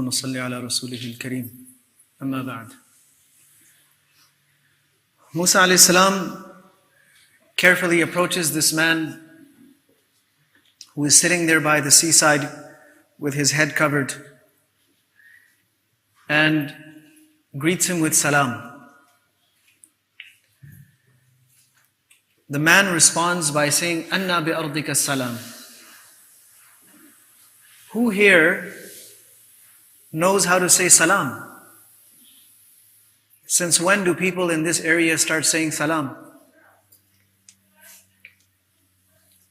ونصلي على رسوله الكريم أما بعد. Musa alayhi salam carefully approaches this man who is sitting there by the seaside with his head covered and greets him with salam. The man responds by saying, Anna bi ardika salam. Who here knows how to say salam? Since when do people in this area start saying salam?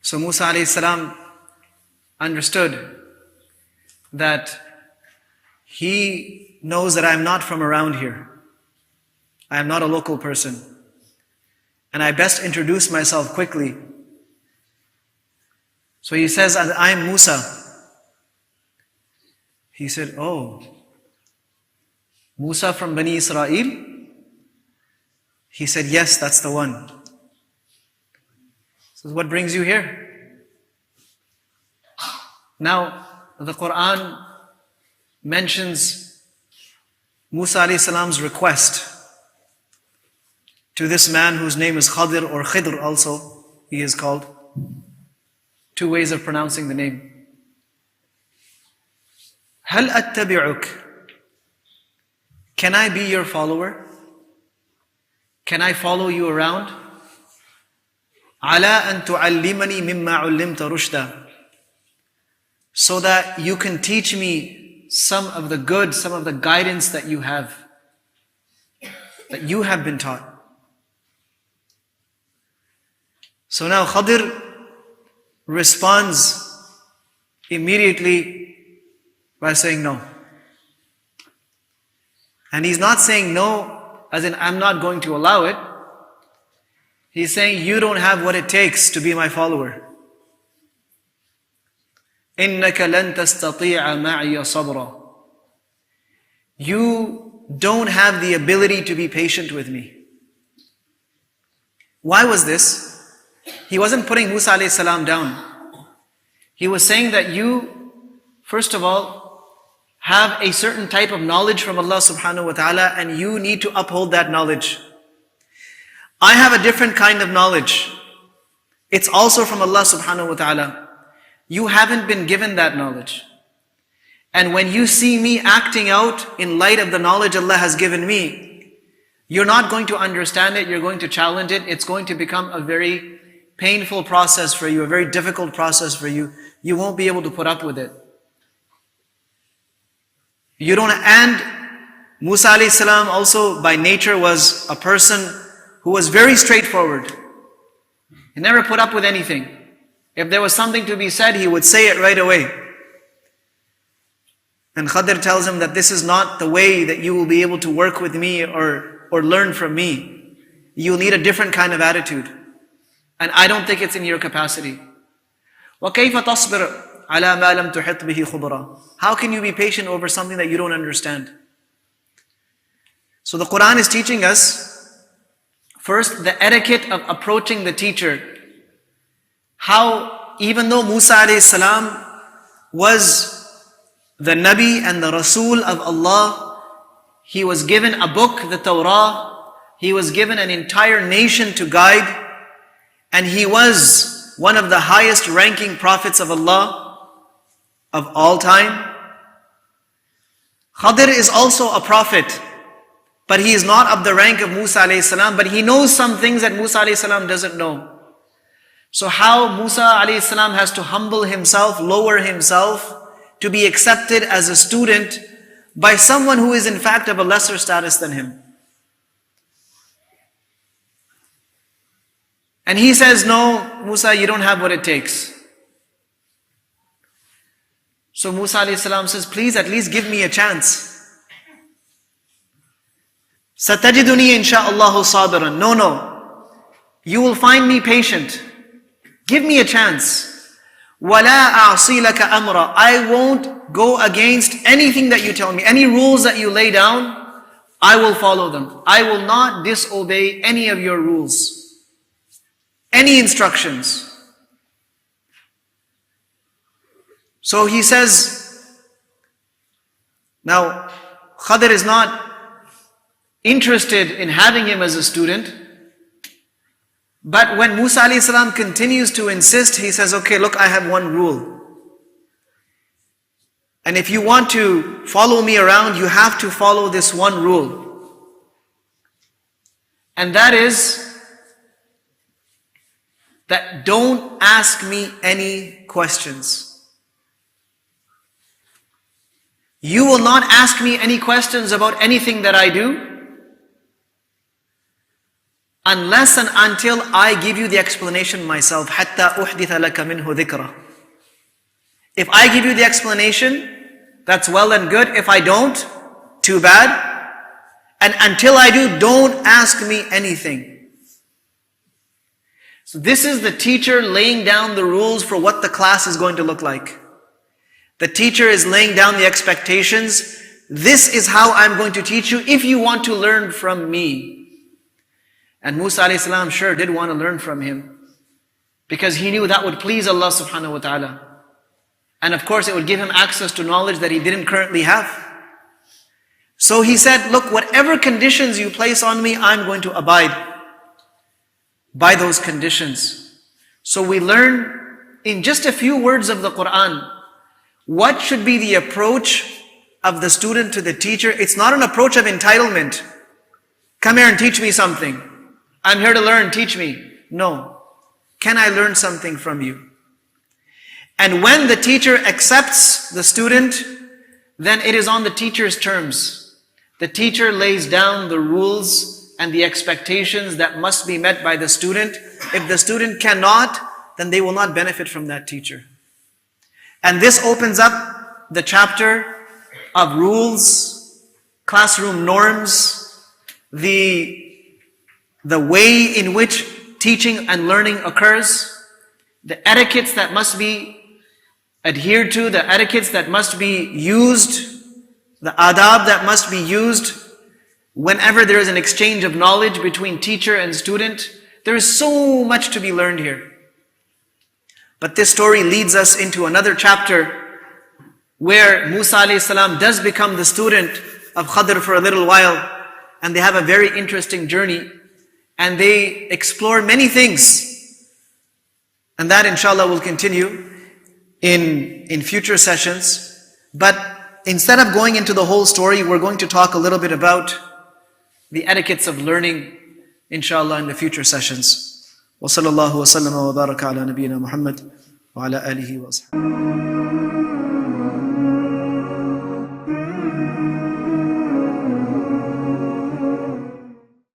So Musa alayhi salam understood that he knows that I am not from around here. I am not a local person. And I best introduce myself quickly. So he says, I am Musa. He said, oh, Musa from Bani Israel? He said, yes, that's the one. So what brings you here? Now, the Quran mentions Musa alayhi salam's request to this man whose name is Khadir, or Khidr also, he is called. Two ways of pronouncing the name. Hal attabi'uk? Can I be your follower? Can I follow you around? Ala an tu'allimani mimma 'ullimta rushda. So that you can teach me some of the good, some of the guidance that you have been taught. So now Khadir responds immediately by saying no. And he's not saying no as in I'm not going to allow it. He's saying you don't have what it takes to be my follower. إِنَّكَ لَن تَسْتَطِيعَ مَعِيَ صَبْرًا. You don't have the ability to be patient with me. Why was this? He wasn't putting Musa alayhi salam down. He was saying that you, first of all, have a certain type of knowledge from Allah subhanahu wa ta'ala and you need to uphold that knowledge. I have a different kind of knowledge. It's also from Allah subhanahu wa ta'ala. You haven't been given that knowledge. And when you see me acting out in light of the knowledge Allah has given me, you're not going to understand it, you're going to challenge it, it's going to become a very painful process for you, a very difficult process for you. You won't be able to put up with it. And Musa alayhi salam also by nature was a person who was very straightforward. He never put up with anything. If there was something to be said, he would say it right away. And Khadir tells him that this is not the way that you will be able to work with me or learn from me. You'll need a different kind of attitude. And I don't think it's in your capacity. وَكَيْفَ تَصْبِرْ عَلَى مَا لَمْ تُحِطْ بِهِ خُبْرًا. How can you be patient over something that you don't understand? So the Quran is teaching us, first, the etiquette of approaching the teacher. How, even though Musa alayhi salam was the Nabi and the Rasul of Allah, he was given a book, the Torah, he was given an entire nation to guide, and he was one of the highest ranking prophets of Allah of all time. Khadir is also a prophet, but he is not of the rank of Musa alayhi salam, but he knows some things that Musa alayhi salam doesn't know. So how Musa alayhi salam has to humble himself, lower himself to be accepted as a student by someone who is in fact of a lesser status than him. And he says, no, Musa, you don't have what it takes. So Musa alayhi salam says, please at least give me a chance. Satajiduni insha'Allahu sabiran. No. You will find me patient. Give me a chance. وَلَا أَعْصِي لَكَ أَمْرًا. I won't go against anything that you tell me. Any rules that you lay down, I will follow them. I will not disobey any of your rules. Any instructions. So he says, Now, Khadir is not interested in having him as a student, but when Musa alayhi salam continues to insist, he says, okay, look, I have one rule. And if you want to follow me around, you have to follow this one rule. And that is that don't ask me any questions. You will not ask me any questions about anything that I do unless and until I give you the explanation myself. حَتَّى أُحْدِثَ لَكَ مِنْهُ ذِكْرًا. If I give you the explanation, that's well and good. If I don't, too bad. And until I do, don't ask me anything. So this is the teacher laying down the rules for what the class is going to look like. The teacher is laying down the expectations. This is how I'm going to teach you if you want to learn from me. And Musa alayhi salam sure did want to learn from him, because he knew that would please Allah subhanahu wa ta'ala. And of course it would give him access to knowledge that he didn't currently have. So he said, look, whatever conditions you place on me, I'm going to abide by those conditions. So we learn in just a few words of the Quran, what should be the approach of the student to the teacher. It's not an approach of entitlement. Come here and teach me something. I'm here to learn, teach me. No. Can I learn something from you? And when the teacher accepts the student, then it is on the teacher's terms. The teacher lays down the rules and the expectations that must be met by the student. If the student cannot, then they will not benefit from that teacher. And this opens up the chapter of rules, classroom norms, the way in which teaching and learning occurs, the etiquettes that must be adhered to, the etiquettes that must be used, the adab that must be used whenever there is an exchange of knowledge between teacher and student. There is so much to be learned here. But this story leads us into another chapter where Musa alayhi salam does become the student of Khadir for a little while, and they have a very interesting journey. And they explore many things. And that inshallah will continue in future sessions. But instead of going into the whole story, we're going to talk a little bit about the etiquettes of learning, inshallah, in the future sessions. Wa sallallahu wa sallama wa baraka ala nabiyyina Muhammad wa ala alihi wa sahbihi.